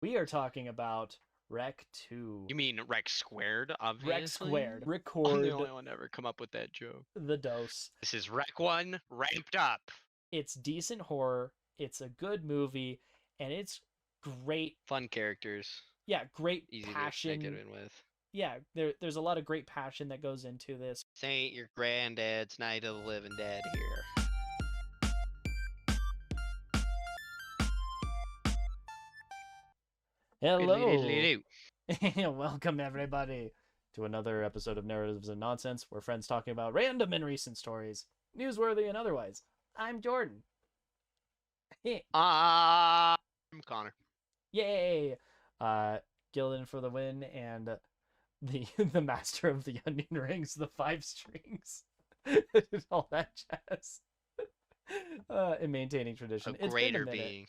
We are talking about Rec 2. You mean Rex Squared, Rec obviously? Squared. I'm the Record only one to ever come up with that joke. the dose. This is Rec 1 ramped up. It's decent horror. It's a good movie. And it's great. Fun characters. Yeah, great Easy to get passion. in with. Yeah, there's a lot of great passion that goes into this. This ain't your granddad's Night of the Living Dead here. Hello. Welcome, everybody, to another episode of Narratives and Nonsense, where friends talking about random and recent stories, newsworthy and otherwise. I'm Jordan. I'm Connor. Yay! Gildan for the win, and the the master of the onion rings, the 5 strings, all that jazz. In maintaining tradition. A greater being.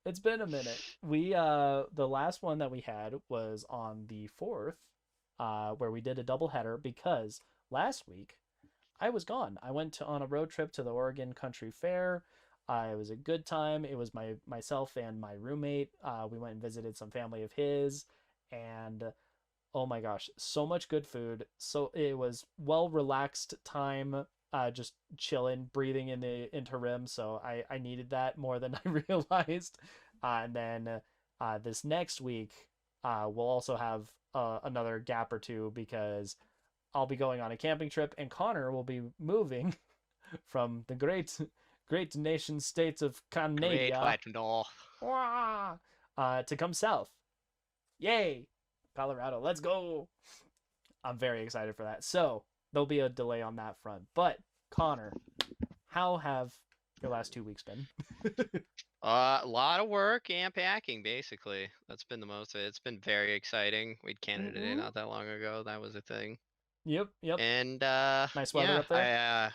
It's been a minute. We the last one that we had was on the 4th, where we did a double header because last week I was gone. I went on a road trip to the Oregon Country Fair. It was a good time. It was myself and my roommate. We went and visited some family of his, and oh my gosh, so much good food. So it was well relaxed time, just chilling, breathing in the interim. So I needed that more than I realized. And then this next week, we'll also have another gap or two because I'll be going on a camping trip, and Connor will be moving from the great nation states of Great Canada white north. to come south. Yay! Colorado, let's go! I'm very excited for that. So there'll be a delay on that front. But Connor, how have your last 2 weeks been? A lot of work and packing, basically. That's been the most of it. It's been very exciting. We had Canada Day not that long ago. That was a thing. Yep. And Nice weather yeah, up there.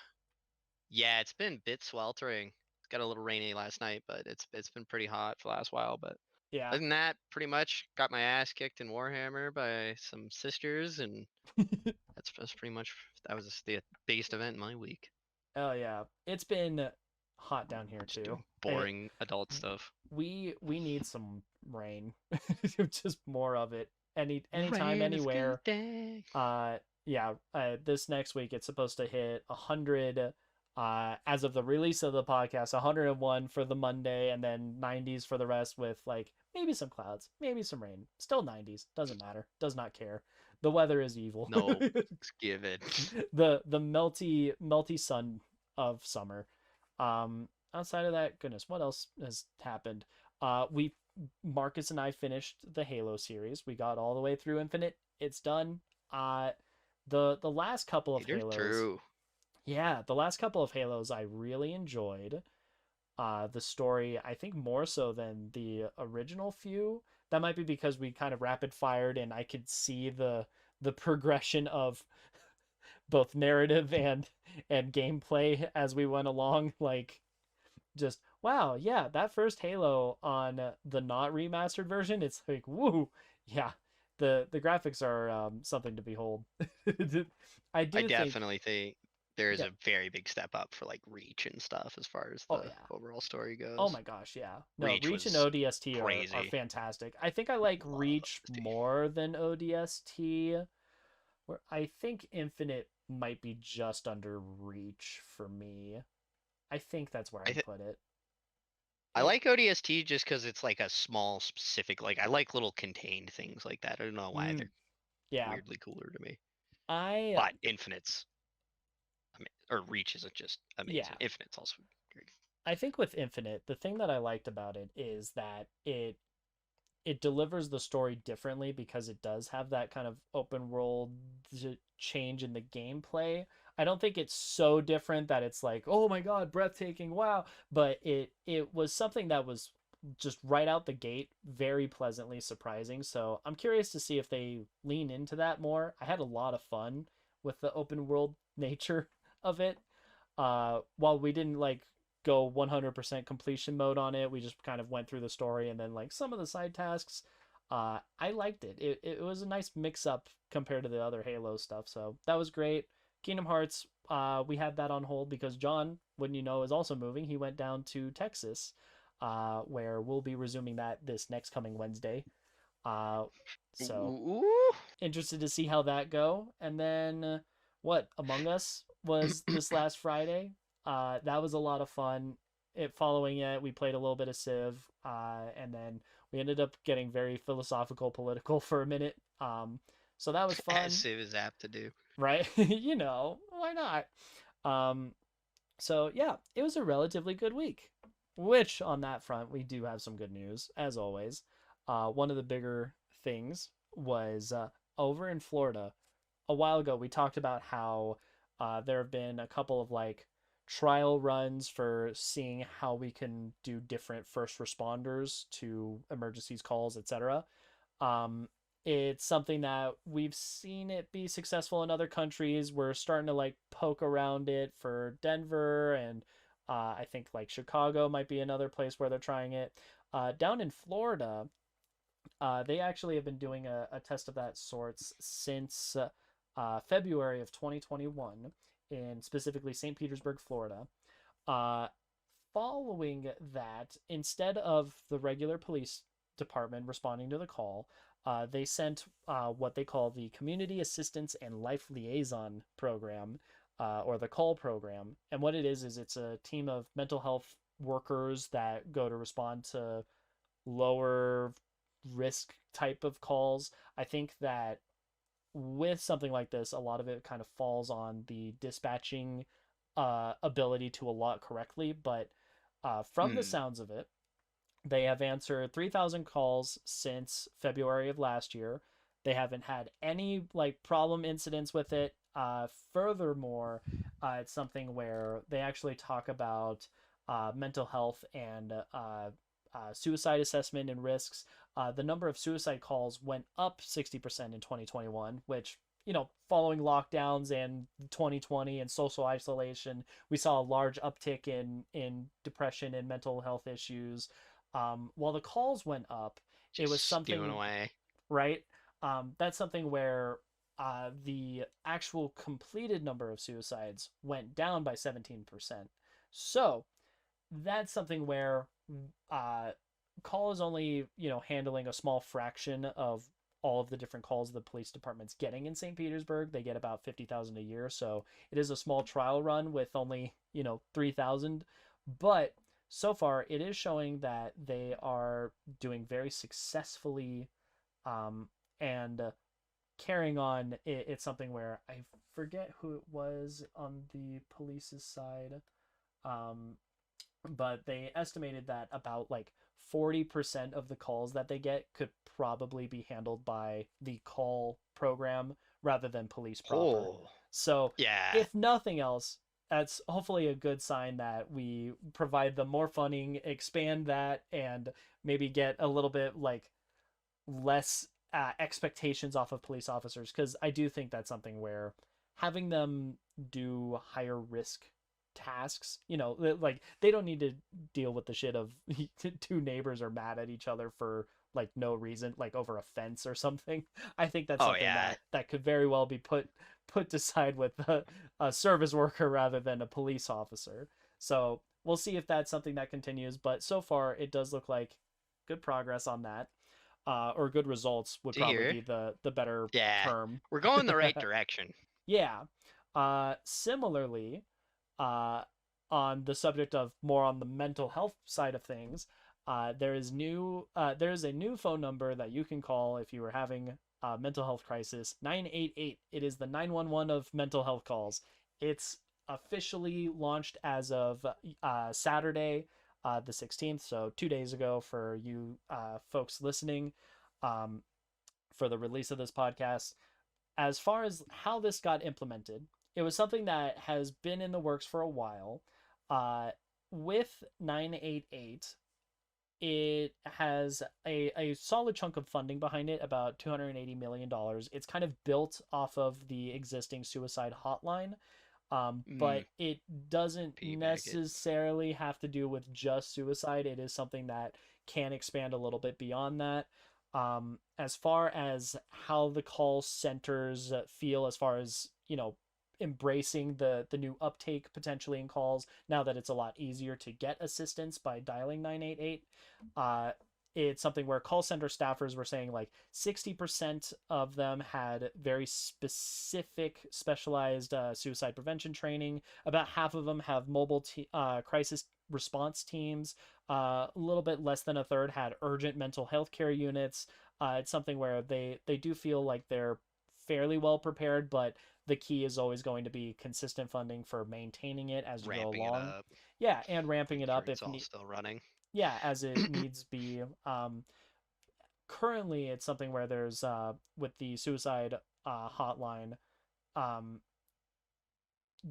yeah, it's been a bit sweltering. It got a little rainy last night, but it's been pretty hot for the last while. But Yeah. other than that, pretty much got my ass kicked in Warhammer by some sisters, and that's pretty much that was the biggest event in my week. Oh yeah, it's been hot down here Just too. doing boring adult stuff. We need some rain, just more of it. Anytime, Rain is anywhere. good day. Yeah. This next week it's supposed to hit 100. As of the release of the podcast, 101 for the Monday, and then 90s for the rest, with like maybe some clouds, maybe some rain. Still 90s. Doesn't matter. Does not care. The weather is evil. No, give it. The melty sun of summer. Outside of that, goodness, what else has happened? We Marcus and I finished the Halo series. We got all the way through Infinite. It's done. The last couple of You're Halos. through. Yeah, the last couple of Halos I really enjoyed. The story, I think, more so than the original few. That might be because we kind of rapid fired and I could see the progression of both narrative and gameplay as we went along. Like, just wow, yeah, that first Halo on the not remastered version, it's like woo, yeah. The graphics are something to behold. I definitely think there is yeah. a very big step up for like Reach and stuff as far as the overall story goes. Oh my gosh, yeah. No, Reach and was ODST are fantastic. I think I like Reach more than ODST. Where I think Infinite might be just under Reach for me. I think that's where I'd put it. I like ODST just because it's like a small specific, like I like little contained things like that. I don't know why they're weirdly cooler to me. But Infinite's, or Reach isn't just amazing. Yeah. Infinite's also great. I think with Infinite, the thing that I liked about it is that it delivers the story differently because it does have that kind of open world change in the gameplay. I don't think it's so different that it's like, oh my god, breathtaking, wow. But it was something that was just right out the gate, very pleasantly surprising. So I'm curious to see if they lean into that more. I had a lot of fun with the open world nature of it. While we didn't like go 100% completion mode on it, we just kind of went through the story and then like some of the side tasks. I liked it. It was a nice mix up compared to the other Halo stuff. So that was great. Kingdom Hearts, we had that on hold because John, wouldn't you know, is also moving. He went down to Texas, where we'll be resuming that this next coming Wednesday. Uh, so Ooh. interested to see how that go. And then what Among Us was this last Friday. That was a lot of fun. It following it, we played a little bit of Civ, and then we ended up getting very philosophical, political for a minute. So that was As fun, Civ is apt to do. right? Why not? Um, so yeah, it was a relatively good week. Which on that front, we do have some good news as always. One of the bigger things was over in Florida. A while ago, we talked about how there have been a couple of like trial runs for seeing how we can do different first responders to emergencies calls, etc. Um, it's something that we've seen it be successful in other countries. We're starting to like poke around it for Denver, and I think like Chicago might be another place where they're trying it. Down in Florida, they actually have been doing a test of that sorts since February of 2021 in specifically St. Petersburg, Florida. Uh, Following that, instead of the regular police department responding to the call, they sent what they call the Community Assistance and Life Liaison Program, or the CALL program. And what it is it's a team of mental health workers that go to respond to lower risk type of calls. I think that with something like this, a lot of it kind of falls on the dispatching ability to allot correctly. But from the Hmm. sounds of it, they have answered 3,000 calls since February of last year. They haven't had any like problem incidents with it. Furthermore, it's something where they actually talk about mental health and suicide assessment and risks. The number of suicide calls went up 60% in 2021, which, following lockdowns and 2020 and social isolation, we saw a large uptick in depression and mental health issues. While the calls went up, it was Just stewing something, away. right? That's something where the actual completed number of suicides went down by 17%. So that's something where uh, call is only, handling a small fraction of all of the different calls the police department's getting in St. Petersburg. They get about 50,000 a year. So it is a small trial run with only, 3,000. But so far, it is showing that they are doing very successfully, um, and carrying on. It's something where I forget who it was on the police's side. Um, but they estimated that about like 40% of the calls that they get could probably be handled by the call program rather than police proper. Oh. So, Yeah. if nothing else, that's hopefully a good sign that we provide them more funding, expand that, and maybe get a little bit like less expectations off of police officers, because I do think that's something where having them do higher risk tasks, like they don't need to deal with the shit of two neighbors are mad at each other for like no reason, like over a fence or something. I think that's Oh something yeah. that could very well be put aside with a service worker rather than a police officer. So we'll see if that's something that continues, but so far it does look like good progress on that, or good results would Do you probably hear? be the better Yeah. term. We're going the right direction. Yeah. Similarly, uh, on the subject of more on the mental health side of things, there is a new phone number that you can call if you are having a mental health crisis. 988. It is the 911 of mental health calls. It's officially launched as of Saturday, the 16th, so 2 days ago for you folks listening, um, for the release of this podcast. As far as how this got implemented, it was something that has been in the works for a while. Uh, with 988, it has a solid chunk of funding behind it, about $280 million. It's kind of built off of the existing suicide hotline, but Mm. it doesn't Piggyback it. necessarily have to do with just suicide. It is something that can expand a little bit beyond that. As far as how the call centers feel, as far as embracing the new uptake potentially in calls now that it's a lot easier to get assistance by dialing 988. Uh, it's something where call center staffers were saying like 60% of them had very specific specialized suicide prevention training. About half of them have mobile crisis response teams. A little bit less than a third had urgent mental health care units. It's something where they do feel like they're fairly well prepared, but the key is always going to be consistent funding for maintaining it as you go Ramping it along. up, Yeah, and ramping making it sure up it's if all still running. yeah, as it needs be. Currently, it's something where there's with the suicide hotline, um,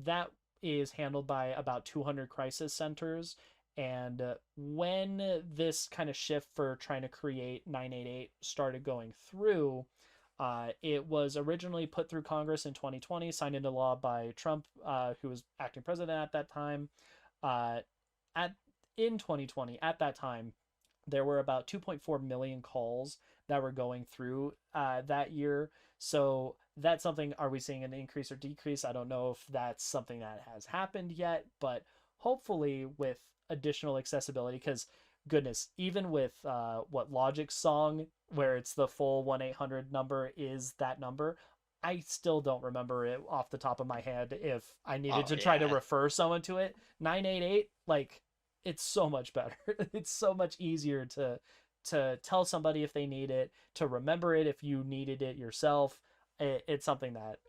that is handled by about 200 crisis centers. And when this kind of shift for trying to create 988 started going through, it was originally put through Congress in 2020, signed into law by Trump, who was acting president at that time. Uh, at in 2020, at that time, there were about 2.4 million calls that were going through that year. So that's something. Are we seeing an increase or decrease? I don't know if that's something that has happened yet, but hopefully with additional accessibility, because goodness, even with what Logic's song, where it's the full 1-800 number is that number, I still don't remember it off the top of my head if I needed Oh to try to yeah. refer someone to it. 988, like, it's so much better. It's so much easier to tell somebody if they need it, to remember it if you needed it yourself. It's something that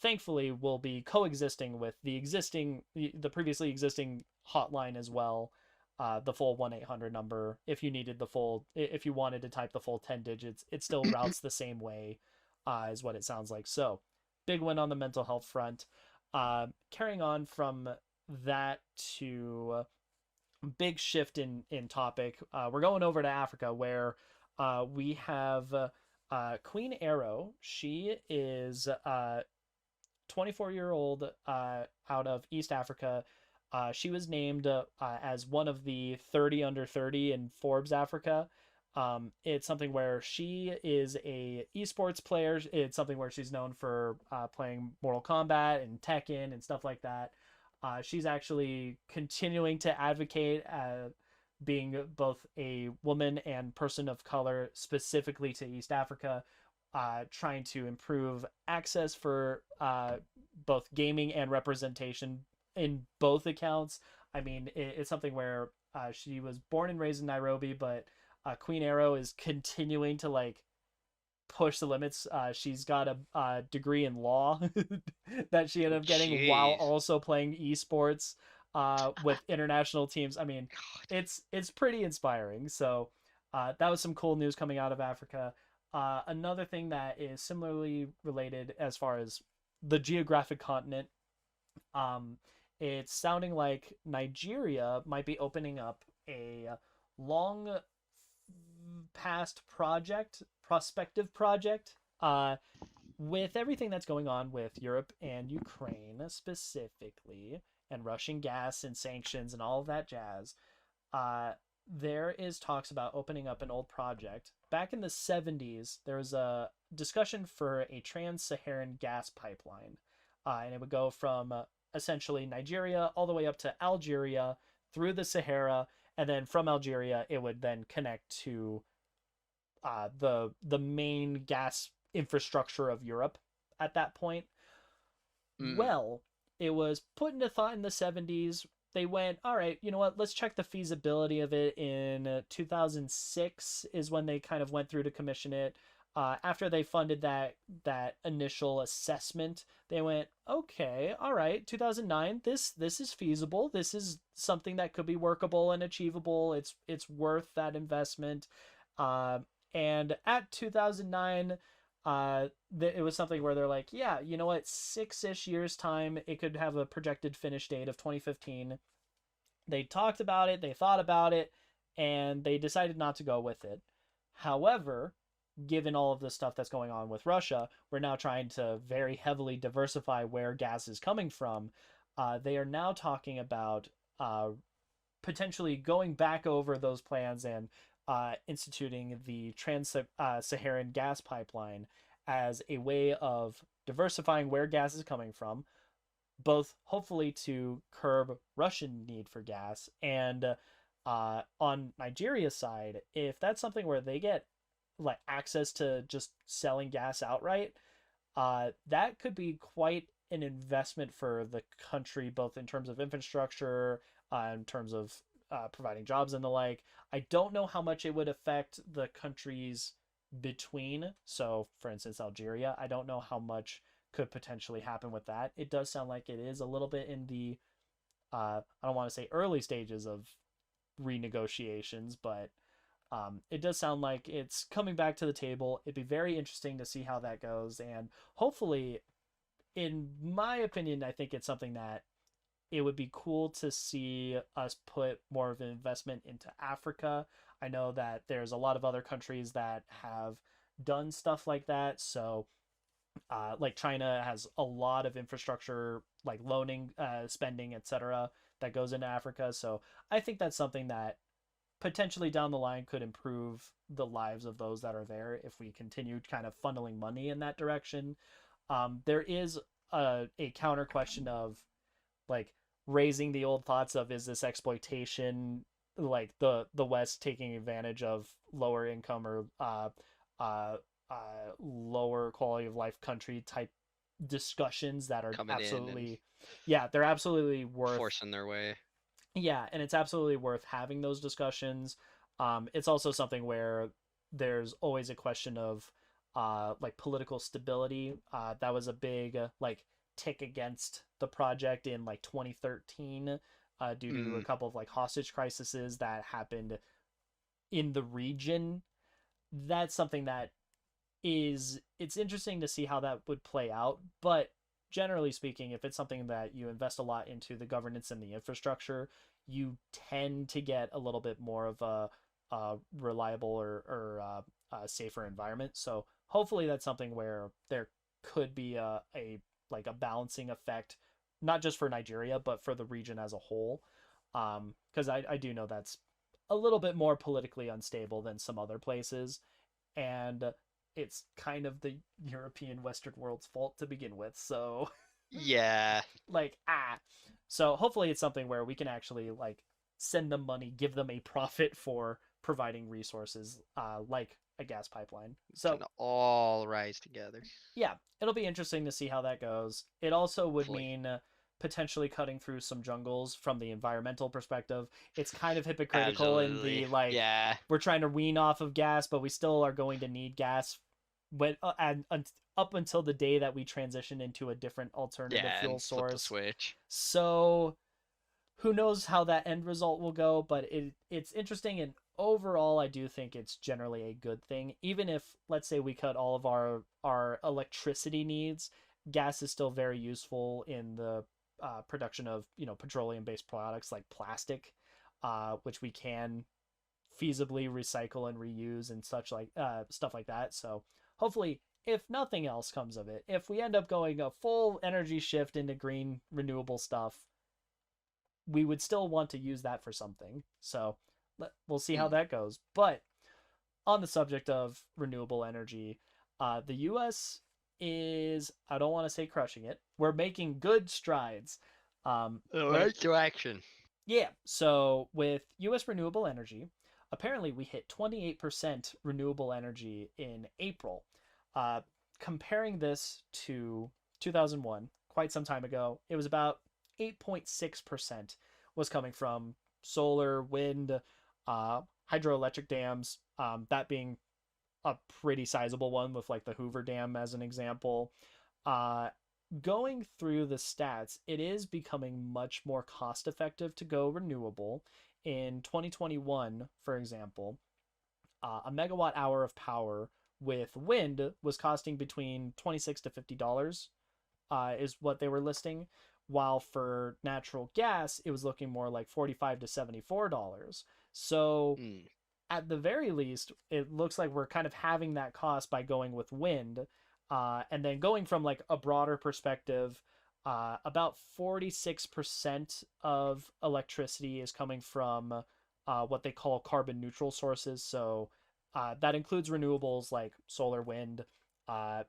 thankfully will be coexisting with the previously existing hotline as well. The full 1-800 number, if you needed the full, if you wanted to type the full 10 digits, it still routes the same way, is what it sounds like. So big win on the mental health front. Carrying on from that to big shift in topic. We're going over to Africa, where we have Queen Arrow. She is 24-year-old out of East Africa. She was named as one of the 30 under 30 in Forbes Africa. It's something where she is a esports player. It's something where she's known for playing Mortal Kombat and Tekken and stuff like that. She's actually continuing to advocate being both a woman and person of color, specifically to East Africa, trying to improve access for both gaming and representation in both accounts. I mean, it's something where she was born and raised in Nairobi, but Queen Arrow is continuing to like push the limits. She's got a degree in law that she ended up getting while Jeez. also playing esports with international teams. I mean, God. it's pretty inspiring. So that was some cool news coming out of Africa. Another thing that is similarly related as far as the geographic continent, um, it's sounding like Nigeria might be opening up a long past prospective project, with everything that's going on with Europe and Ukraine specifically, and Russian gas and sanctions and all of that jazz. uh, there is talks about opening up an old project. Back in the 70s, there was a discussion for a trans-Saharan gas pipeline, and it would go from essentially Nigeria all the way up to Algeria through the Sahara, and then from Algeria it would then connect to the main gas infrastructure of Europe at that point. Mm. Well, it was put into thought in the 70s. They went, all right, you know what? Let's check the feasibility of it in 2006 is when they kind of went through to commission it. After they funded that initial assessment, they went, okay, all right, 2009. This is feasible. This is something that could be workable and achievable. It's worth that investment. Uh, and at 2009, it was something where they're like, yeah, you know what, 6-ish years time, it could have a projected finish date of 2015. They talked about it, they thought about it, and they decided not to go with it. However, given all of the stuff that's going on with Russia, we're now trying to very heavily diversify where gas is coming from. They are now talking about potentially going back over those plans and instituting the Trans-Saharan gas pipeline as a way of diversifying where gas is coming from, both hopefully to curb Russian need for gas and On Nigeria's side, if that's something where they get like access to just selling gas outright, that could be quite an investment for the country, both in terms of infrastructure, in terms of providing jobs and the like. I don't know how much it would affect the countries between. So, for instance, Algeria, I don't know how much could potentially happen with that. It does sound like it is a little bit in the, I don't want to say early stages of renegotiations, but it does sound like it's coming back to the table. It'd be very interesting to see how that goes. And hopefully, in my opinion, I think it's something that it would be cool to see us put more of an investment into Africa. I know that there's a lot of other countries that have done stuff like that. So, like China has a lot of infrastructure, like loaning, spending, etc., that goes into Africa. So, I think that's something that potentially down the line could improve the lives of those that are there if we continue kind of funneling money in that direction. There is a counter question of like raising the old thoughts of, is this exploitation, like the West taking advantage of lower income or lower quality of life country type discussions that are coming in and absolutely, yeah, they're absolutely worth, forcing their way. yeah, and it's absolutely worth having those discussions. It's also something where there's always a question of like political stability. That was a big like tick against the project in like 2013 due to a Mm, couple of like hostage crises that happened in the region. That's something that is, it's interesting to see how that would play out, but generally speaking, if it's something that you invest a lot into the governance and the infrastructure, you tend to get a little bit more of a reliable or safer environment. So hopefully that's something where there could be a like a balancing effect, not just for Nigeria but for the region as a whole, because I do know that's a little bit more politically unstable than some other places, and it's kind of the European Western world's fault to begin with. So, yeah, like, so hopefully it's something where we can actually like send them money, give them a profit for providing resources, like a gas pipeline. So, can all rise together. yeah, it'll be interesting to see how that goes. It also would Hopefully. mean potentially cutting through some jungles from the environmental perspective. It's kind of hypocritical in Absolutely. the like, Yeah. we're trying to wean off of gas, but we still are going to need gas when and up until the day that we transition into a different alternative Yeah, fuel and flip the source. switch. So who knows how that end result will go, but it's interesting, and overall I do think it's generally a good thing. Even if, let's say, we cut all of our electricity needs, gas is still very useful in the production of, petroleum based products like plastic, which we can feasibly recycle and reuse and such, like stuff like that. So hopefully, if nothing else comes of it, if we end up going a full energy shift into green renewable stuff, we would still want to use that for something. So we'll see how Mm. that goes. But on the subject of renewable energy, the U.S. is, I don't want to say crushing it. We're making good strides. The When it, right direction. yeah. So with U.S. renewable energy, apparently we hit 28% renewable energy in April. Uh, Comparing this to 2001, quite some time ago, it was about 8.6% was coming from solar, wind, hydroelectric dams, that being a pretty sizable one with like the Hoover Dam as an example. Uh, Going through the stats, it is becoming much more cost effective to go renewable. In 2021, for example, a megawatt hour of power with wind was costing between $26 to $50, is what they were listing, while for natural gas it was looking more like $45 to $74. So Mm. at the very least, it looks like we're kind of having that cost by going with wind. And then going from like a broader perspective, about 46% of electricity is coming from what they call carbon neutral sources. So that includes renewables like solar, wind, uh,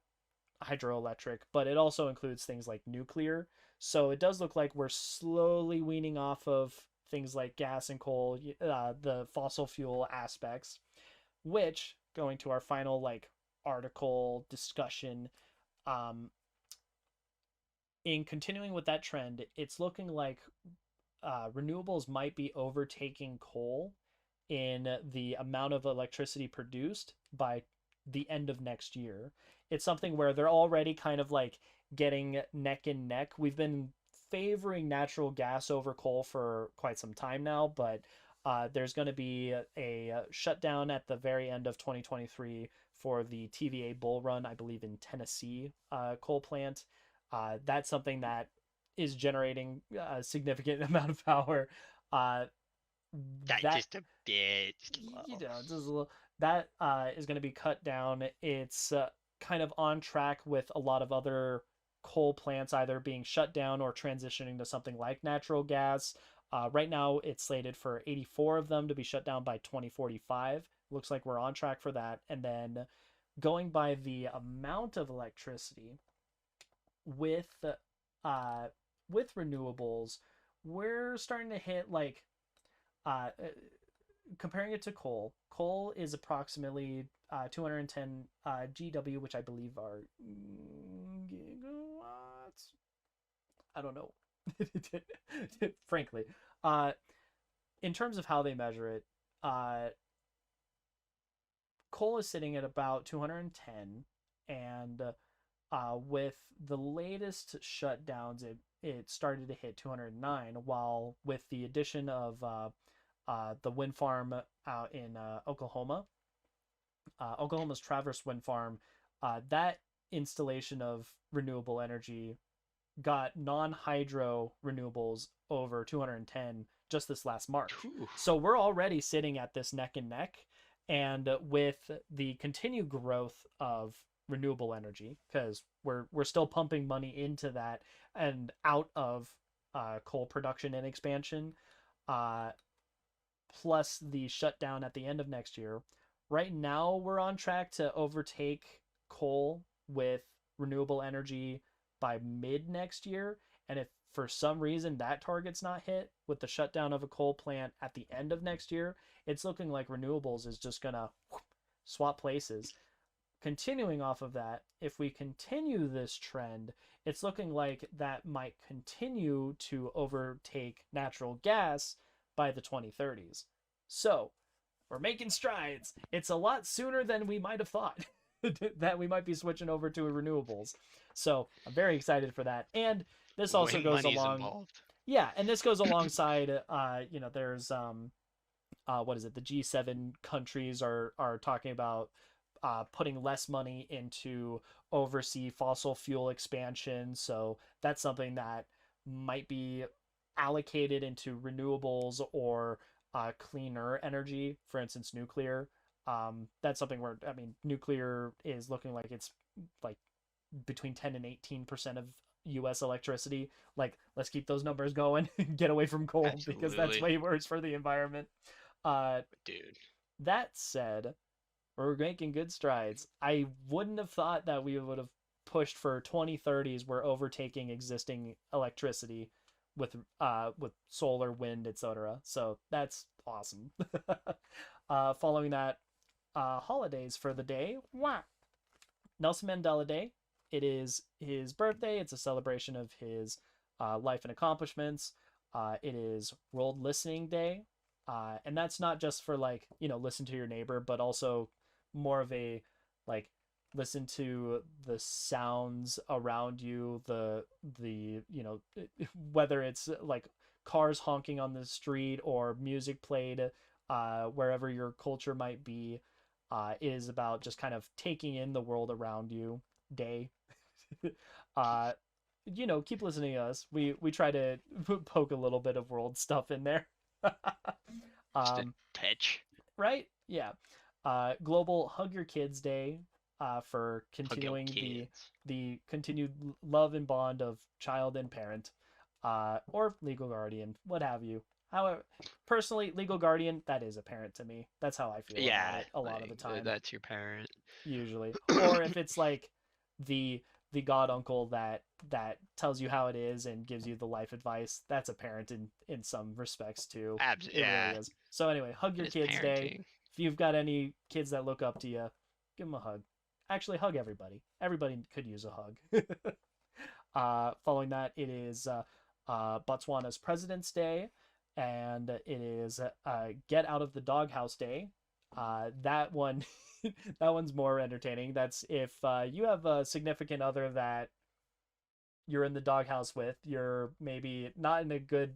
hydroelectric, but it also includes things like nuclear. So it does look like we're slowly weaning off of things like gas and coal, the fossil fuel aspects, which, going to our final like article discussion, um, in continuing with that trend, it's looking like renewables might be overtaking coal in the amount of electricity produced by the end of next year. It's something where they're already kind of like getting neck and neck. We've been favoring natural gas over coal for quite some time now, but there's going to be a shutdown at the very end of 2023 for the TVA Bull Run, I believe, in Tennessee coal plant. That's something that is generating a significant amount of power. Uh, That that just a bit you low. know just a little, that is going to be cut down. It's kind of on track with a lot of other coal plants either being shut down or transitioning to something like natural gas. Right now, it's slated for 84 of them to be shut down by 2045. Looks like we're on track for that. And then going by the amount of electricity with uh, with renewables, we're starting to hit like uh, comparing it to coal. Coal is approximately 210 GW, which I believe are gigawatts. I don't know, frankly. Uh, in terms of how they measure it, coal is sitting at about 210, and with the latest shutdowns, it started to hit 209. While with the addition of the wind farm out in Oklahoma, Oklahoma's Traverse Wind Farm, that installation of renewable energy got non-hydro renewables over 210 just this last March. Whew. So we're already sitting at this neck and neck. And with the continued growth of renewable energy, because we're still pumping money into that and out of coal production and expansion, uh, plus the shutdown at the end of next year. Right now, we're on track to overtake coal with renewable energy by mid next year. And if for some reason that target's not hit with the shutdown of a coal plant at the end of next year, it's looking like renewables is just going to swap places. Continuing off of that, if we continue this trend, it's looking like that might continue to overtake natural gas by the 2030s. So, we're making strides. It's a lot sooner than we might have thought that we might be switching over to renewables. So, I'm very excited for that. And this also When goes money's along, involved. yeah, and this goes alongside, there's what is it? The G7 countries are talking about putting less money into overseas fossil fuel expansion. So that's something that might be allocated into renewables or cleaner energy, for instance, nuclear. That's something where, I mean, nuclear is looking like it's like between 10 and 18% of US electricity. Like, let's keep those numbers going and get away from coal because that's Absolutely. way worse for the environment. Uh, Dude. that said, we're making good strides. I wouldn't have thought that we would have pushed for 2030s. We're overtaking existing electricity with solar, wind, etc. So that's awesome. Following that, holidays for the day. Wow. Nelson Mandela Day. It is his birthday. It's a celebration of his life and accomplishments. It is World Listening Day. And that's not just for like, listen to your neighbor, but also more of a like listen to the sounds around you, whether it's like cars honking on the street or music played wherever your culture might be. Is about just kind of taking in the world around you day. uh Keep listening to us. We try to poke a little bit of world stuff in there. Just a um pitch. right, yeah. Global Hug Your Kids Day, for Hug your continuing the kids. the continued love and bond of child and parent, or legal guardian, what have you. However, personally, legal guardian, that is a parent to me. That's how I feel about Yeah, it a lot of the like time, that's your parent. usually. Or if it's like the the god uncle that tells you how it is and gives you the life advice. That's a parent in some respects too. It really Yeah, is. So anyway, hug it your is kids day. parenting. If you've got any kids that look up to you, give them a hug. Actually, hug everybody. Everybody could use a hug. Following that, it is Botswana's President's Day, and it is Get Out of the Doghouse Day. That one, that one's more entertaining. That's if you have a significant other that you're in the doghouse with, you're maybe not in a good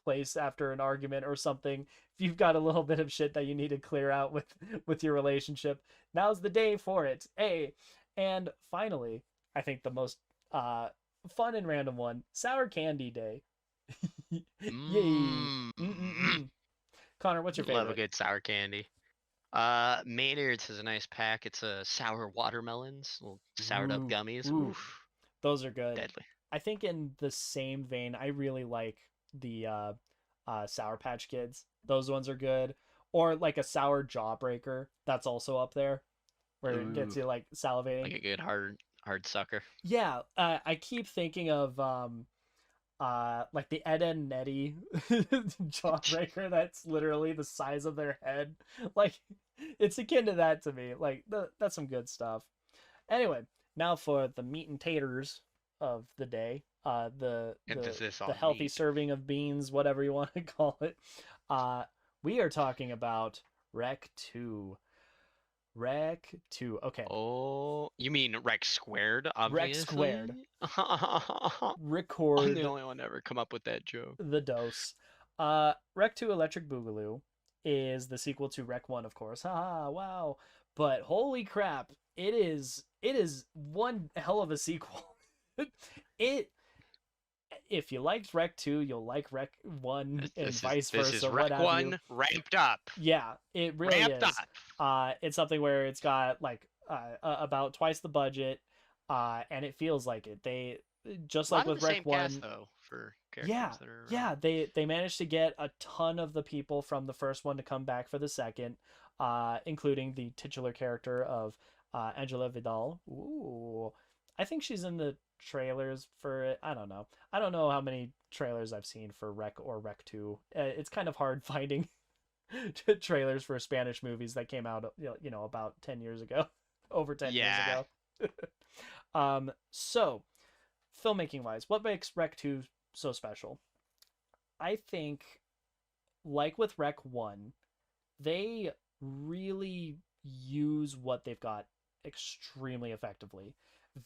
place after an argument or something. If you've got a little bit of shit that you need to clear out with your relationship, now's the day for it. Hey, and finally, I think the most uh fun and random one, Sour Candy Day. Yay. Mm. Mm-mm-mm. Connor, what's your Love a favorite? good sour candy. Maynard's is a nice pack. It's a sour watermelons, little soured up Ooh, gummies. ooh, Oof, those are good. deadly. I think in the same vein, I really like the Sour Patch Kids. Those ones are good. Or like a sour jawbreaker. That's also up there where it gets Ooh, you like like salivating. a good hard sucker. Yeah, I keep thinking of like the Ed and Nettie jawbreaker that's literally the size of their head. Like it's akin to that to me. Like that's some good stuff. Anyway, now for the meat and taters of the day. The the Emphasis the on healthy meat. serving of beans, whatever you want to call it. Uh, we are talking about Rec 2. Rec 2. Okay. Oh, you mean Rex squared, Rec squared. obviously. I'm the Record only one to ever come up with that joke. the dose. Rec 2 Electric Boogaloo is the sequel to Rec 1, of course. Haha, wow. But holy crap, it is one hell of a sequel. it If you liked Rec 2, you'll like Rec 1 and vice This is versa, what Rec have you. One ramped up, Yeah, it really ramped is. up. It's something where it's got like about twice the budget, and it feels like it. They just A like lot of with the Rec same cast 1, though for yeah, characters that are yeah, around. they managed to get a ton of the people from the first one to come back for the second, including the titular character of Angela Vidal. Ooh, I think she's in the trailers for it. I don't know. I don't know how many trailers I've seen for Rec or Rec 2. It's kind of hard finding trailers for Spanish movies that came out, about 10 years ago, over 10 years Yeah, ago. So filmmaking wise, what makes Rec 2 so special? I think, like with Rec 1, they really use what they've got extremely effectively.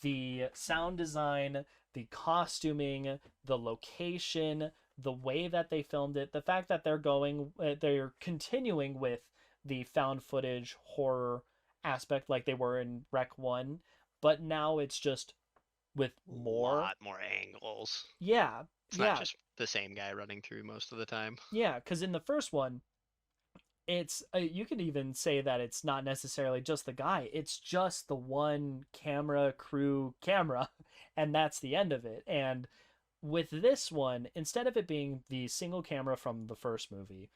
The sound design, the costuming, the location, the way that they filmed it, the fact that they're continuing with the found footage horror aspect like they were in Rec 1, but now it's just with a more. lot more angles. Yeah, It's not yeah, just the same guy running through most of the time. yeah, because in the first one, it's you could even say that it's not necessarily just the guy, it's just the one camera crew camera and that's the end of it. And with this one, instead of it being the single camera from the first movie,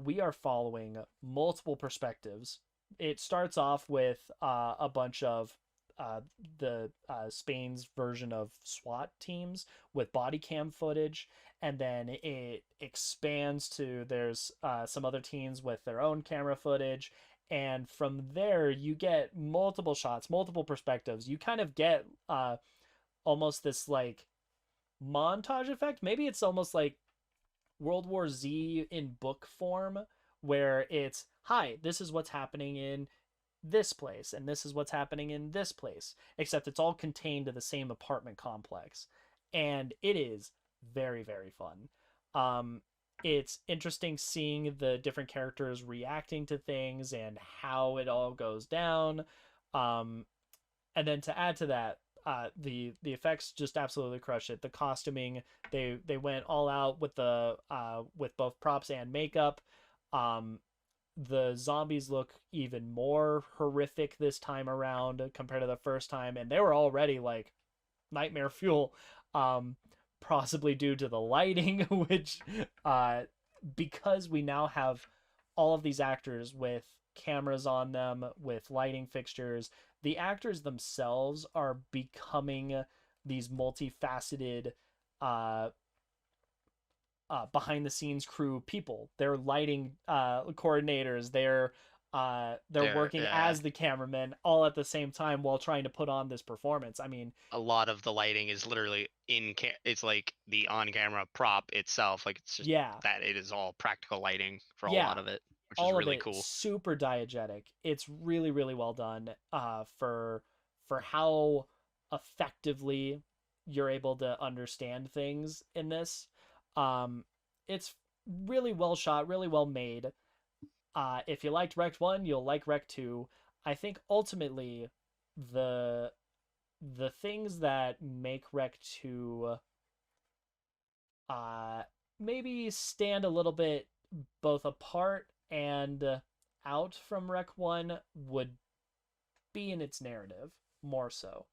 we are following multiple perspectives. It starts off with a bunch of uh, the Spain's version of SWAT teams with body cam footage, and then it expands to there's some other teams with their own camera footage, and from there you get multiple shots, multiple perspectives. You kind of get almost this like montage effect. Maybe it's almost like World War Z in book form, where it's, hi, this is what's happening in this place, and this is what's happening in this place, except it's all contained to the same apartment complex. And it is very, very fun. It's interesting seeing the different characters reacting to things and how it all goes down. Um, and then to add to that, the effects just absolutely crush it. The costuming, they went all out with the with both props and makeup. Um, the zombies look even more horrific this time around compared to the first time, and they were already like nightmare fuel. Um, Possibly due to the lighting, which because we now have all of these actors with cameras on them with lighting fixtures. The actors themselves are becoming these multifaceted uh, behind the scenes crew people. They're lighting coordinators. They're There, working as the cameramen all at the same time while trying to put on this performance. I mean, a lot of the lighting is literally it's like the on-camera prop itself. Like it's just yeah, that it is all practical lighting for a yeah, lot of it, which is all of really it cool. super diegetic. It's really really well done for how effectively you're able to understand things in this. Um, it's really well shot, really well made. If you liked Rect 1, you'll like Rect 2. I think ultimately the the things that make Rect 2 uh maybe stand a little bit both apart and out from Rec 1 would be in its narrative more so.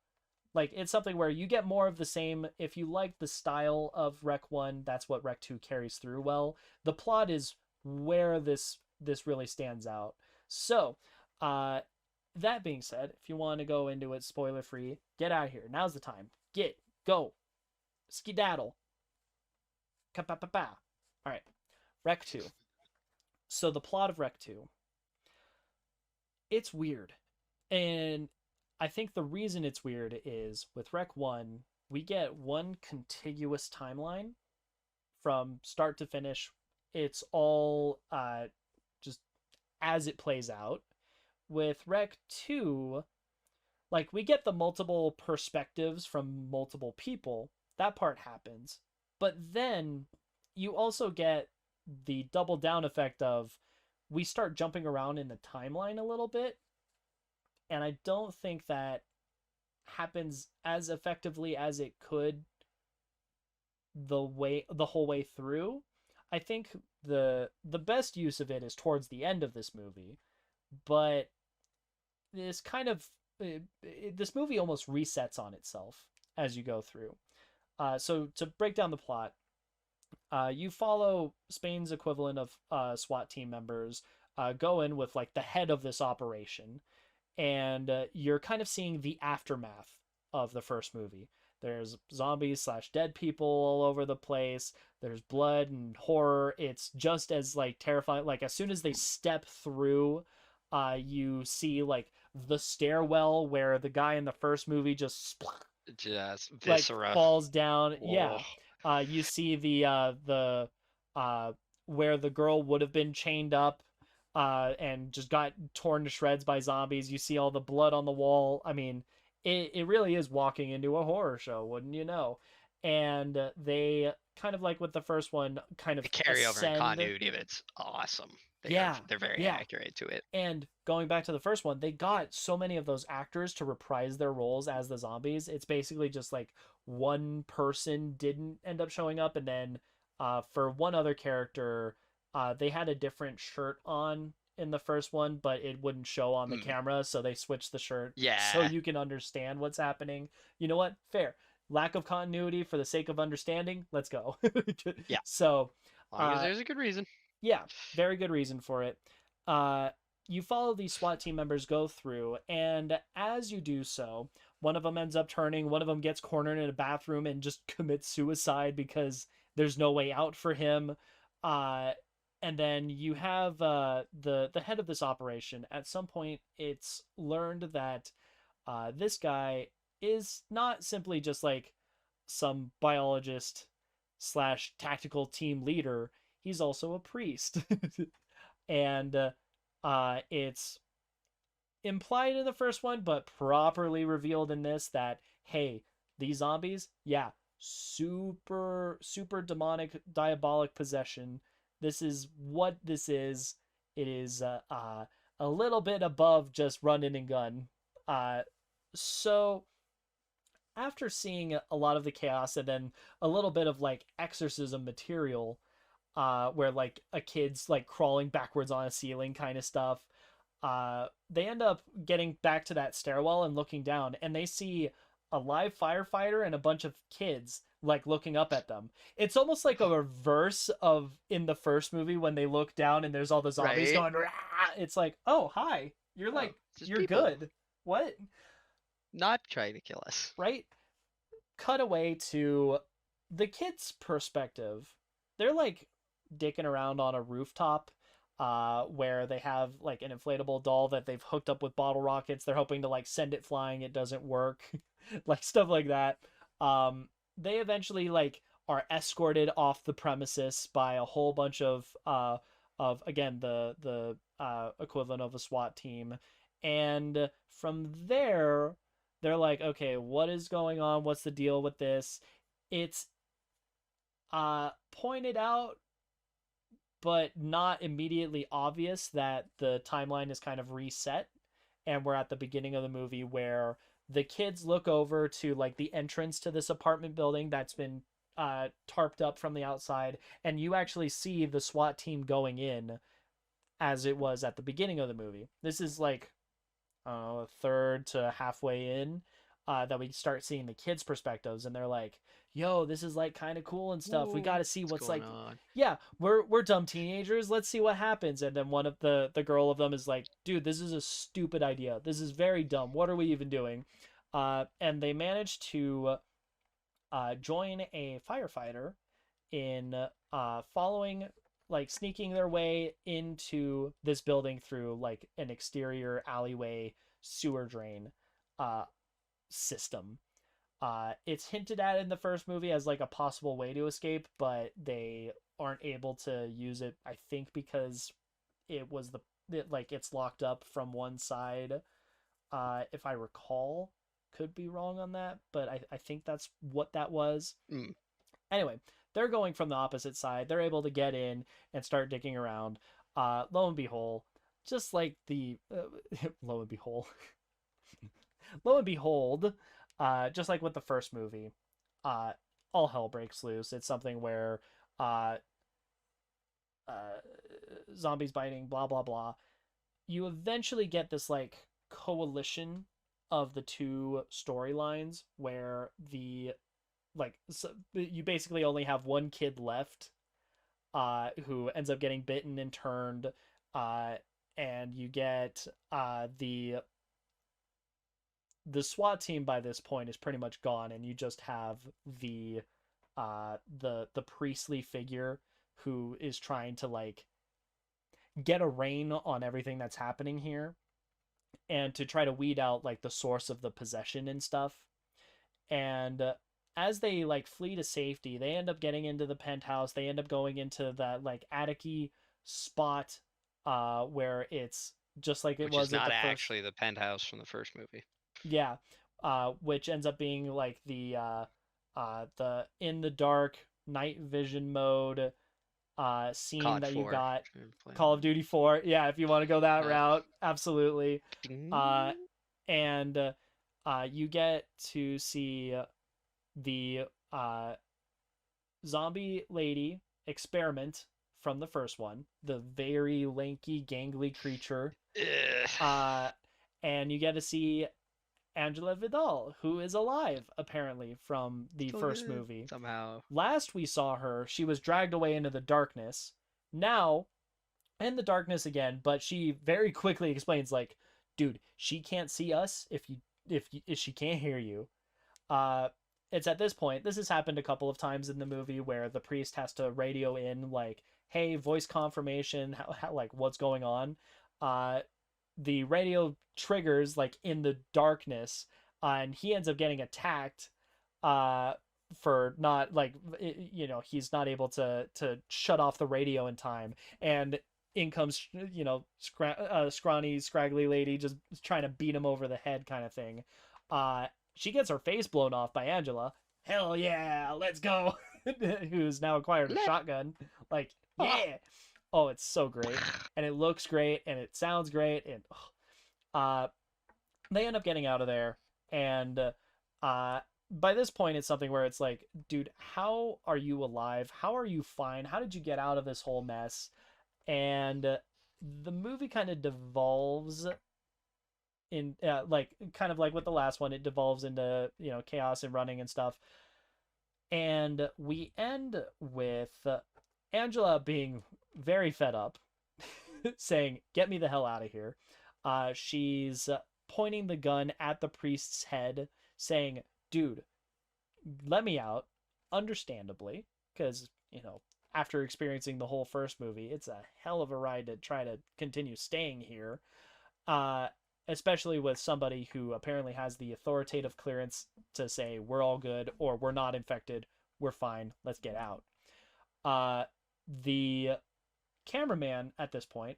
Like it's something where you get more of the same. If you like the style of Rec 1, that's what Rec 2 carries through well. The plot is where this really stands out. So, uh that being said, if you want to go into it spoiler free, get out of here. Now's the time. Get go. Skedaddle. Ka-pa-pa-pa. All right. Rec 2. So the plot of Rec 2, it's weird. And I think the reason it's weird is with Rec 1, we get one contiguous timeline from start to finish. It's all just as it plays out. With Rec 2, like we get the multiple perspectives from multiple people. That part happens. But then you also get the double down effect of we start jumping around in the timeline a little bit, and I don't think that happens as effectively as it could the whole way through. I think the best use of it is towards the end of this movie, but this kind of this movie almost resets on itself as you go through. So to break down the plot, you follow Spain's equivalent of SWAT team members go in with like the head of this operation, and you're kind of seeing the aftermath of the first movie. There's zombies slash dead people all over the place. There's blood and horror. It's just as like terrifying. Like as soon as they step through, you see like the stairwell where the guy in the first movie just like viscera. falls down. Oh. Yeah. You see the where the girl would have been chained up and just got torn to shreds by zombies. You see all the blood on the wall. I mean, it really is walking into a horror show, wouldn't you know? And they kind of like with the first one, kind of The carryover and ascend. continuity of it's awesome. Yeah, They're very yeah. accurate to it. And going back to the first one, they got so many of those actors to reprise their roles as the zombies. It's basically just like one person didn't end up showing up, and then for one other character, they had a different shirt on in the first one, but it wouldn't show on the camera, so they switched the shirt so Yeah. you can understand what's happening. You know what? Fair. Lack of continuity for the sake of understanding. Let's go. Yeah. So, As long as there's a good reason. yeah, very good reason for it. Uh, you follow these SWAT team members go through, and as you do so, one of them ends up turning, one of them gets cornered in a bathroom and just commits suicide because there's no way out for him. Uh, and then you have the head of this operation. At some point, it's learned that this guy is not simply just like some biologist slash tactical team leader. He's also a priest. And it's implied in the first one, but properly revealed in this that, hey, these zombies, yeah, super demonic, diabolic possession. This is what this is. It is a little bit above just running and gun. So after seeing a lot of the chaos and then a little bit of like exorcism material, where like a kid's like crawling backwards on a ceiling kind of stuff. They end up getting back to that stairwell and looking down, and they see a live firefighter and a bunch of kids like looking up at them. It's almost like a reverse of in the first movie when they look down and there's all the zombies Right. going, rah! it's like, oh, hi, you're Oh, like, it's just you're people good. What? not trying to kill us. Right? Cut away to the kids' perspective. They're like dicking around on a rooftop where they have like an inflatable doll that they've hooked up with bottle rockets. They're hoping to like send it flying. It doesn't work. Like stuff like that. They eventually like are escorted off the premises by a whole bunch of again the equivalent of a SWAT team. And from there they're like, okay, what is going on? What's the deal with this? It's pointed out, but not immediately obvious that the timeline is kind of reset. And we're at the beginning of the movie where the kids look over to like the entrance to this apartment building that's been tarped up from the outside. And you actually see the SWAT team going in as it was at the beginning of the movie. This is like a third to halfway in that we start seeing the kids' perspectives, and they're like, "Yo, this is like kind of cool and stuff. We got Whoa, to see what's what's going like." on? Yeah, we're dumb teenagers. Let's see what happens. And then one of the girl of them is like, "Dude, this is a stupid idea. This is very dumb. What are we even doing?" And they manage to join a firefighter in following like sneaking their way into this building through like an exterior alleyway sewer drain uh, system. It's hinted at in the first movie as like a possible way to escape, but they aren't able to use it. I think because it was like it's locked up from one side. If I recall, could be wrong on that, but I think that's what that was. Mm. Anyway, they're going from the opposite side. They're able to get in and start digging around. Lo and behold, just like the lo and behold, lo and behold, just like with the first movie, uh, all hell breaks loose. It's something where uh, uh, zombies biting, blah blah blah. You eventually get this like coalition of the two storylines where the like so you basically only have one kid left who ends up getting bitten and turned uh, and you get the SWAT team by this point is pretty much gone, and you just have the priestly figure who is trying to like get a rein on everything that's happening here and to try to weed out like the source of the possession and stuff. And as they like flee to safety, they end up getting into the penthouse. They end up going into that like attic-y spot where it's just like it Which is was at not the first. actually the penthouse from the first movie. Yeah, which ends up being like the in the dark night vision mode scene COD that you 4. got. Call of Duty 4. Yeah, if you want to go that Uh, route, absolutely. ding. Uh, and you get to see the zombie lady experiment from the first one, the very lanky, gangly creature. Ugh. Uh, and you get to see Angela Vidal, who is alive, apparently, from the Still first good. movie. Somehow. Last we saw her, she was dragged away into the darkness. Now, in the darkness again, but she very quickly explains, like, dude, she can't see us if she can't hear you. Uh, it's at this point, this has happened a couple of times in the movie where the priest has to radio in, like, hey, voice confirmation, like, what's going on? Uh, the radio triggers like in the darkness and he ends up getting attacked uh for not like he's not able to shut off the radio in time and in comes scrawny scraggly lady just trying to beat him over the head kind of thing. She gets her face blown off by Angela. Hell yeah, let's go. Who's now acquired a Let shotgun. Like, off. yeah. Oh, it's so great. And it looks great and it sounds great and uh they end up getting out of there and by this point it's something where it's like, dude, how are you alive? How are you fine? How did you get out of this whole mess? And the movie kind of devolves in like kind of like with the last one, it devolves into chaos and running and stuff. And we end with Angela being very fed up saying, "Get me the hell out of here." She's pointing the gun at the priest's head, saying, "Dude, let me out." Understandably, because after experiencing the whole first movie, it's a hell of a ride to try to continue staying here. Uh, Especially with somebody who apparently has the authoritative clearance to say we're all good or we're not infected, we're fine, let's get out. The cameraman at this point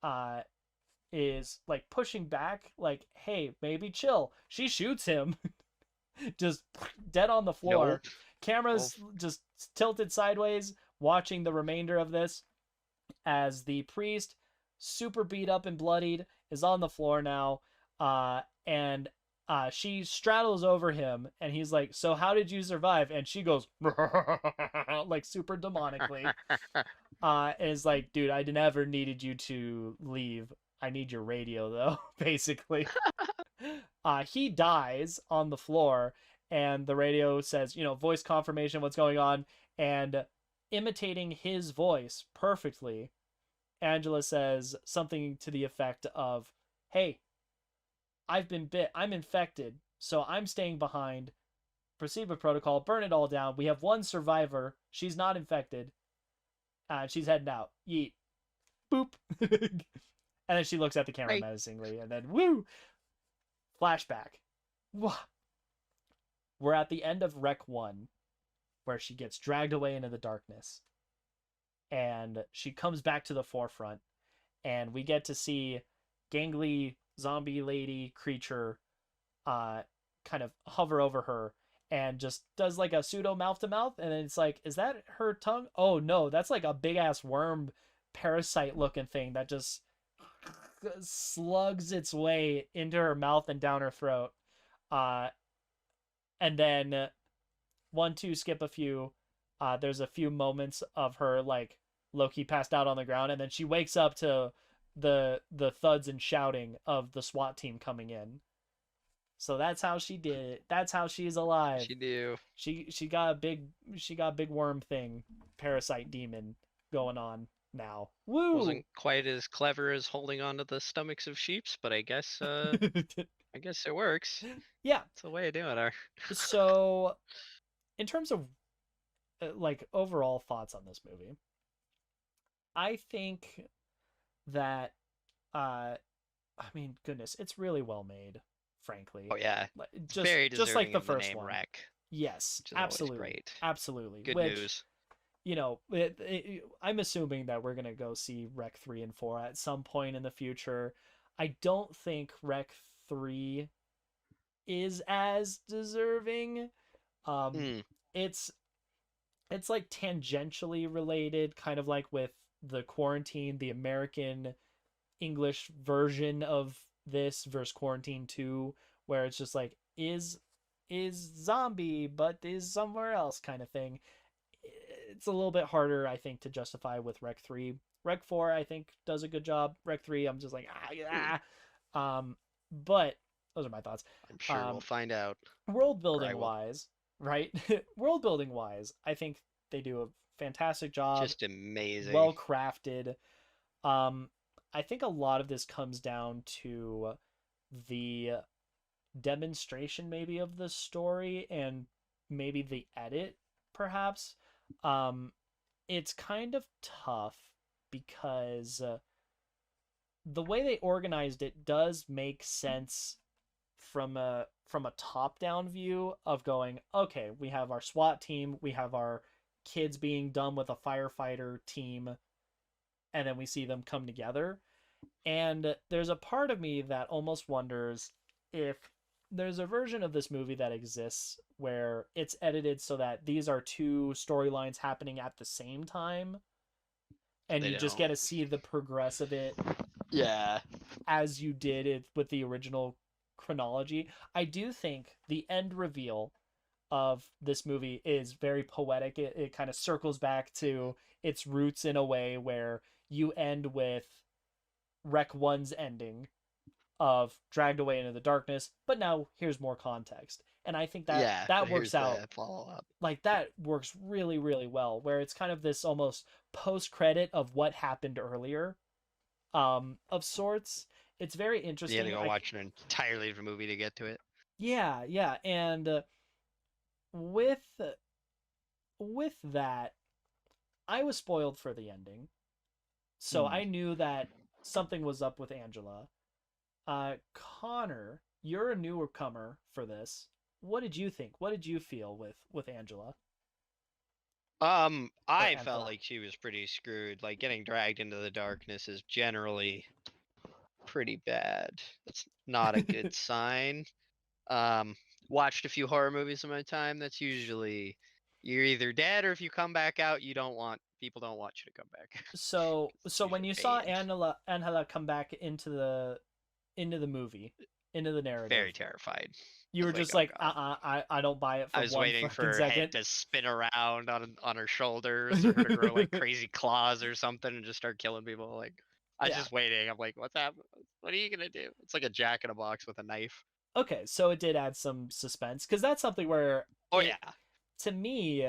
uh, is like pushing back, like, hey, maybe chill. She shoots him, just dead on the floor. Nope. Camera's just tilted sideways, watching the remainder of this as the priest, super beat up and bloodied, is on the floor now. And she straddles over him, and he's like, "So how did you survive?" And she goes, like super demonically. And is like, "Dude, I never needed you to leave. I need your radio though," basically. He dies on the floor, and the radio says, voice confirmation, what's going on, and imitating his voice perfectly, Angela says something to the effect of, "Hey, I've been bit. I'm infected, so I'm staying behind. Proceed with protocol. Burn it all down. We have one survivor. She's not infected. She's heading out. Yeet. Boop." And then she looks at the camera menacingly, and then woo! Flashback. We're at the end of Rec 1, where she gets dragged away into the darkness. And she comes back to the forefront, and we get to see gangly zombie lady creature kind of hover over her and just does like a pseudo mouth to mouth, and then it's like, is that her tongue? Oh no, that's like a big ass worm parasite looking thing that just slugs its way into her mouth and down her throat. And then one, two, skip a few. There's a few moments of her like Loki passed out on the ground, and then she wakes up to the thuds and shouting of the SWAT team coming in. So that's how she did it. That's how she's alive. She do. She got a big worm thing, parasite demon going on now. Woo! Wasn't quite as clever as holding on to the stomachs of sheeps, but I guess it works. Yeah, it's a way of doing it. So, in terms of like overall thoughts on this movie, I think that I mean, goodness, it's really well made, frankly. Oh yeah, very just like the first one. Wreck. Yes, absolutely, great. Absolutely. Good news. I'm assuming that we're gonna go see Rec 3 and 4 at some point in the future. I don't think Rec 3 is as deserving. It's like tangentially related, kind of like with the Quarantine, the American English version of this versus Quarantine 2, where it's just like, is zombie but is somewhere else kind of thing. It's a little bit harder, I think, to justify with Rec 3. Rec 4, I think, does a good job. Rec 3, I'm just like, but those are my thoughts. I'm sure we'll find out. World building wise, right? World building wise, I think they do a fantastic job. Just amazing. Well crafted. I think a lot of this comes down to the demonstration maybe of the story and maybe the edit, perhaps. It's kind of tough because the way they organized it does make sense from a top-down view of going, okay, we have our SWAT team, we have our kids being done with a firefighter team, and then we see them come together. And there's a part of me that almost wonders if there's a version of this movie that exists where it's edited so that these are two storylines happening at the same time, and you just get to see the progress of it, as you did it with the original chronology. I do think the end reveal of this movie is very poetic. It kind of circles back to its roots in a way where you end with Rec 1's ending of dragged away into the darkness, but now here's more context. And I think that works out. Like, that works really, really well, where it's kind of this almost post-credit of what happened earlier, of sorts. It's very You had to interesting. go watch an entirely different movie to get to it. Yeah, yeah, and with with that, I was spoiled for the ending, so Hmm. I knew that something was up with Angela. Connor, you're a newcomer for this. What did you think? What did you feel with Angela or I felt Angela? like she was pretty screwed. Like getting dragged into the darkness is generally pretty bad. That's not a good sign. Um, Watched a few horror movies in my time. That's usually you're either dead or if you come back out, you don't want people don't want you to come back. So It's when usually you saw banned. Angela come back into the movie, into the narrative, Very terrified. you I were was like, just oh like, god. I don't buy it I for was one waiting for fucking her head second. to spin around on her shoulders or her to grow like crazy claws or something and just start killing people. Like I was Yeah. just waiting. I'm like, what's happening? What are you gonna do? It's like a Jack in a Box with a knife. Okay, so it did add some suspense because that's something where Oh it yeah, to me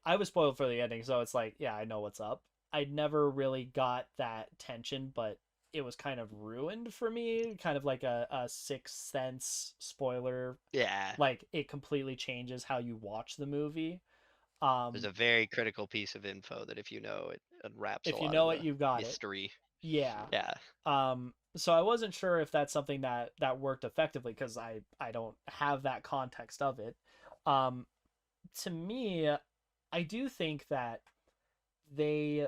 I was spoiled for the ending, so it's like, yeah, I know what's up. I never really got that tension, but it was kind of ruined for me, kind of like a Sixth Sense spoiler. yeah. Like it completely changes how you watch the movie. There's Um, a very critical piece of info that if you know it unwraps a if you lot of know it, the you've got it. mystery. Yeah. Yeah, So I wasn't sure if that's something that worked effectively because I don't have that context of it. Um, to me, I do think that they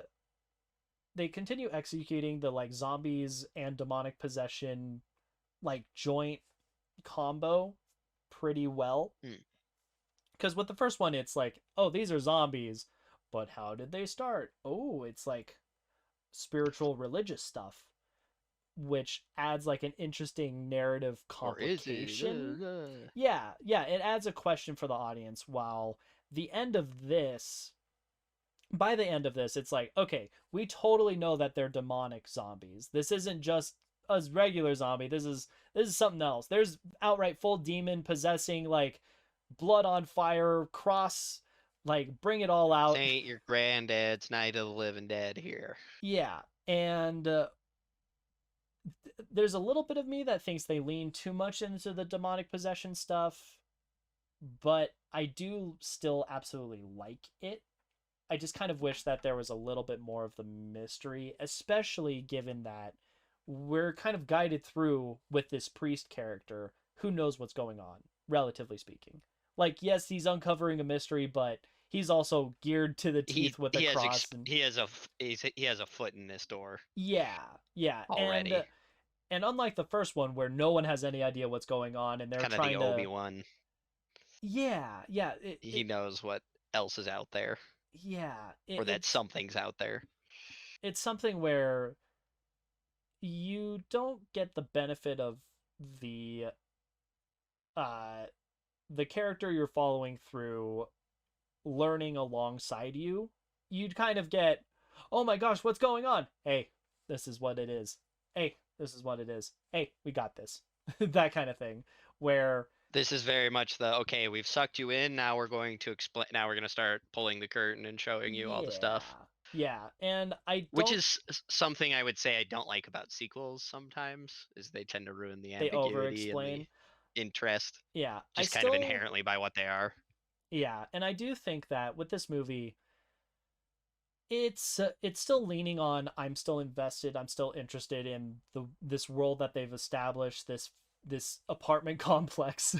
they continue executing the like zombies and demonic possession like joint combo pretty well. hmm. Because with the first one, it's like, oh, these are zombies, but how did they start? Oh, it's like spiritual religious stuff, which adds like an interesting narrative Or is it? complication. Yeah, yeah, it adds a question for the audience. While the end of this, by the end of this, it's like, okay, we totally know that they're demonic zombies. This isn't just a regular zombie. This is something else. There's outright full demon possessing, like blood on fire, cross, like bring it all This out. ain't your granddad's Night of the Living Dead here. Yeah, and there's a little bit of me that thinks they lean too much into the demonic possession stuff, but I do still absolutely like it. I just kind of wish that there was a little bit more of the mystery, especially given that we're kind of guided through with this priest character who knows what's going on, relatively speaking. Like, yes, he's uncovering a mystery, but he's also geared to the He teeth with a he has cross and he has a foot in this door yeah, yeah. already. And unlike the first one where no one has any idea what's going on and they're Kind of the trying to Obi-Wan. yeah, yeah, He knows what else is out there, yeah, or that something's out there. it's something where you don't get the benefit of the uh the character you're following through learning alongside you. You'd kind of get, oh my gosh, what's going on? Hey, this is what it is. Hey, this is what it is. Hey, we got this. That kind of thing. Where, This is very much the okay, we've sucked you in, now we're going to explain now we're going to start pulling the curtain and showing you all the stuff. yeah, yeah. And I Which don't, is something I would say I don't like about sequels sometimes, is they tend to ruin the they over ambiguity and the explain. interest Yeah, I just kind of still, inherently by what they are. yeah. And I do think that with this movie, it's still leaning on I'm still invested, I'm still interested in the this world that they've established, this apartment complex,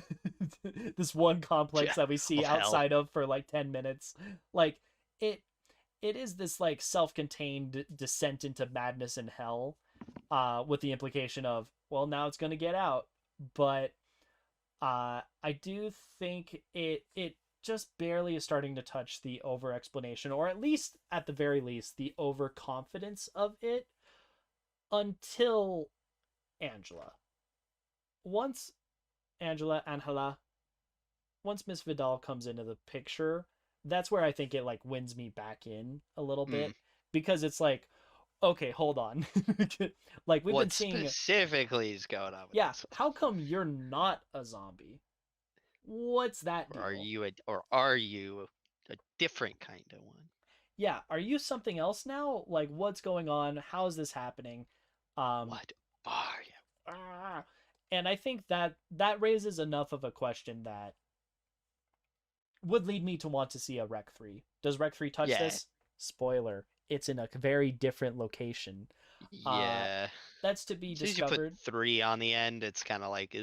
this one complex Yeah. that we see Of hell. outside of for like 10 minutes. Like it it is this like self-contained descent into madness and hell, with the implication of, well, now it's going to get out. But I do think it just barely is starting to touch the over explanation, or at least at the very least the overconfidence of it, until Angela. Once Angela, once Miss Vidal comes into the picture, that's where I think it like wins me back in a little Hmm. bit, because it's like, okay, hold on. Like we've been What seeing, specifically is going on with yeah, this how come you're not a zombie? What's that one? Or deal? are you a different kind of one? yeah, are you something else now? Like, what's going on? How is this happening? Um, What are you? ah. And I think that that raises enough of a question that would lead me to want to see a Rec 3. Does Rec 3 touch Yeah, this? Spoiler, it's in a very different location. Uh, yeah. that's to be As soon as you put discovered. 3 on the end, it's kind of like.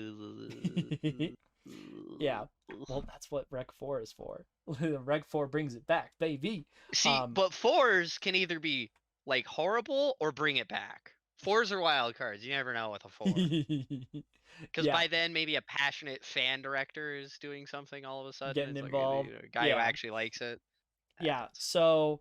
Yeah. Well, that's what Rec 4 is for. Rec 4 brings it back, baby. See, Um, but fours can either be like horrible or bring it back. Fours are wild cards. You never know with a four. Because yeah, by then, maybe a passionate fan director is doing something all of a sudden. getting It's like involved. a guy who Yeah. actually likes it. Yeah. Happens. So,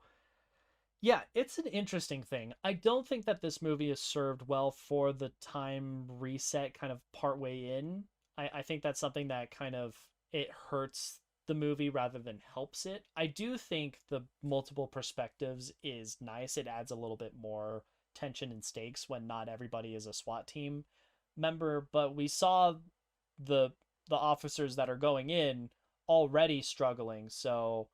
yeah, it's an interesting thing. I don't think that this movie is served well for the time reset kind of partway in. I think that's something that kind of it hurts the movie rather than helps it. I do think the multiple perspectives is nice. It adds a little bit more tension and stakes when not everybody is a SWAT team member, but we saw the the officers that are going in already struggling. So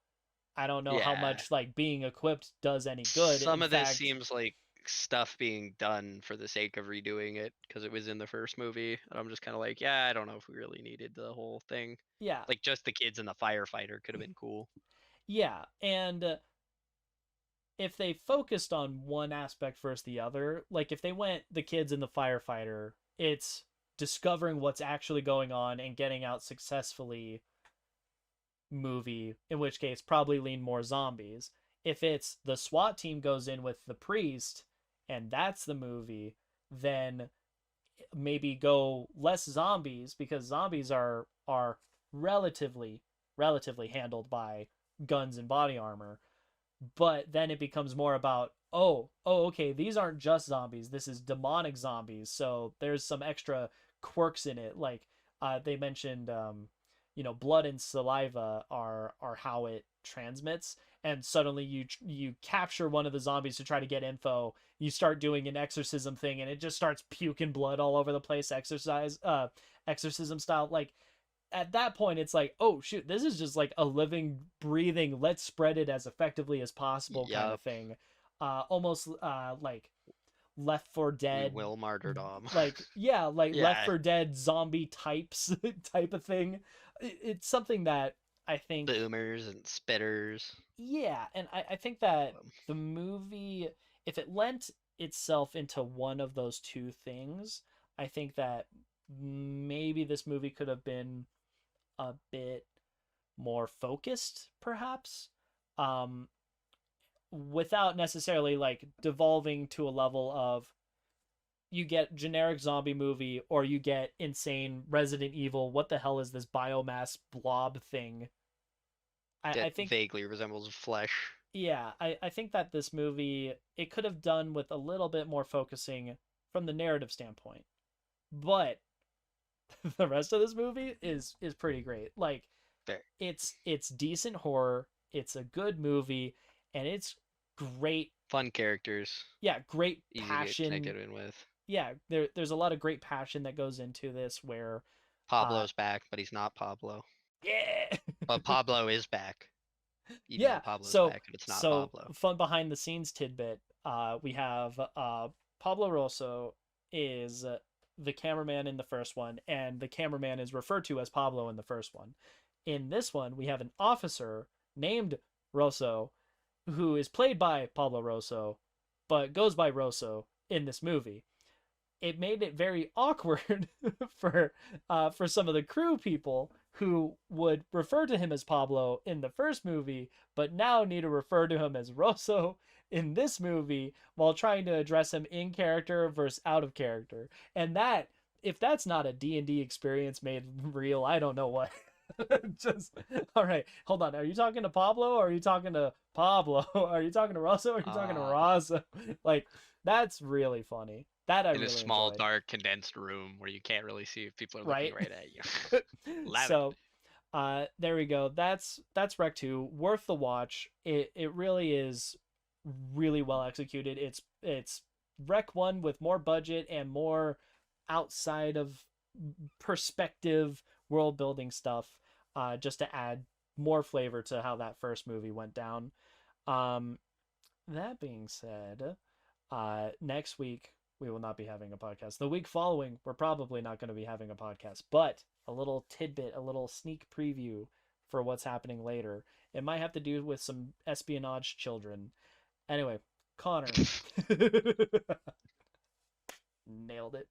I don't know how Yeah. much like being equipped does any good. In Some of this fact, seems like stuff being done for the sake of redoing it because it was in the first movie. And I'm just kind of like, yeah, I don't know if we really needed the whole thing. yeah, Like, just the kids and the firefighter could have been cool. yeah, and if they focused on one aspect versus the other, like if they went the kids and the firefighter, it's discovering what's actually going on and getting out successfully movie, in which case probably lean more zombies. If it's the SWAT team goes in with the priest and that's the movie, then maybe go less zombies because zombies are relatively handled by guns and body armor, but then it becomes more about okay, these aren't just zombies, this is demonic zombies, so there's some extra quirks in it, like they mentioned blood and saliva are how it transmits, and suddenly you capture one of the zombies to try to get info, you start doing an exorcism thing and it just starts puking blood all over the place, exorcism style, like at that point it's like, oh shoot, this is just like a living breathing, let's spread it as effectively as possible kind of Yup. thing. Almost like Left for We Dead, will martyrdom. like yeah, like Left Yeah. for Dead zombie types type of thing. It's something that I think, Boomers and spitters. yeah, and I think that the movie, if it lent itself into one of those two things, I think that maybe this movie could have been a bit more focused, perhaps, um, without necessarily like devolving to a level of you get generic zombie movie or you get insane Resident Evil. What the hell is this biomass blob thing? I That think, vaguely resembles flesh. yeah, I think that this movie it could have done with a little bit more focusing from the narrative standpoint, but the rest of this movie is pretty great. Like There. it's decent horror, it's a good movie, and it's great. Fun characters. Yeah, great Easy to get passion. connected in with. Yeah, there's a lot of great passion that goes into this where uh Pablo's back, but he's not Pablo. yeah. But Pablo is back, even though Yeah, Pablo's so back, and it's not Pablo. fun behind the scenes tidbit, we have Pablo Rosso is the cameraman in the first one, and the cameraman is referred to as Pablo in the first one. In this one we have an officer named Rosso who is played by Pablo Rosso but goes by Rosso in this movie. It made it very awkward for some of the crew people who would refer to him as Pablo in the first movie, but now need to refer to him as Rosso in this movie while trying to address him in character versus out of character. And that, if that's not a D&D experience made real, I don't know what. Just all right, hold on, are you talking to Pablo or are you talking to Pablo? Are you talking to Rosso or are you talking to Uh, Rosso? Like, that's really funny, that I in a really small, enjoyed, dark, condensed room where you can't really see if people are looking right? right at you. Love it. So there we go, that's Rec 2, worth the watch. It really is really well executed. It's Rec 1 with more budget and more outside of perspective world building stuff, just to add more flavor to how that first movie went down. that being said, next week we will not be having a podcast. The week following, we're probably not going to be having a podcast, but a little tidbit, a little sneak preview for what's happening later. It might have to do with some espionage children. Anyway, Connor. Nailed it.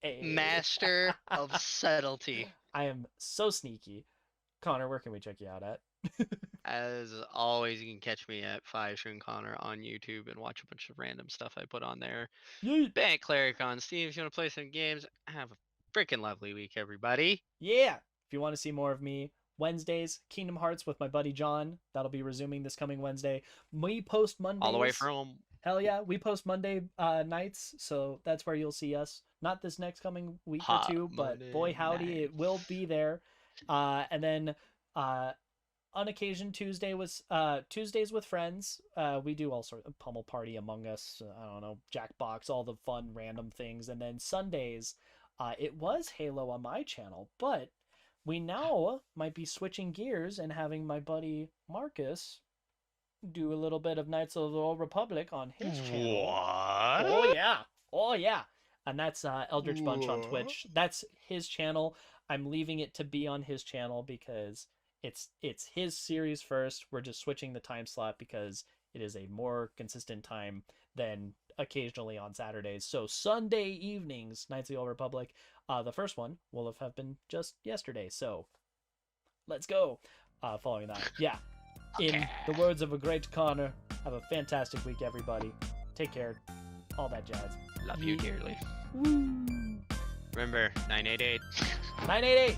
Hey. Master of subtlety. I am so sneaky. Connor, where can we check you out at? As always, you can catch me at 5string Connor on YouTube and watch a bunch of random stuff I put on there. Yeet. Bant Cleric on Steam if you want to play some games. Have a freaking lovely week, everybody. Yeah. If you want to see more of me, Wednesdays, Kingdom Hearts with my buddy John. That'll be resuming this coming Wednesday. We post Mondays. All the way from home. Hell yeah. We post Monday nights, so that's where you'll see us. Not this next coming week or two, but Monday boy howdy, night. it will be there. And then on occasion Tuesdays with friends. We do all sorts of Pummel Party, Among Us, I don't know, Jackbox, all the fun random things. And then Sundays, it was Halo on my channel, but we now might be switching gears and having my buddy Marcus do a little bit of Knights of the Old Republic on his channel. What? Oh yeah. And that's Eldritch Bunch on Twitch. That's his channel. I'm leaving it to be on his channel because it's his series first. We're just switching the time slot because it is a more consistent time than occasionally on Saturdays. So Sunday evenings, Knights of the Old Republic. The first one will have been just yesterday. So let's go. Following that, yeah. Okay. In the words of a great Connor, have a fantastic week, everybody. Take care. All that jazz. Love you dearly. Woo. Remember, 988. 988.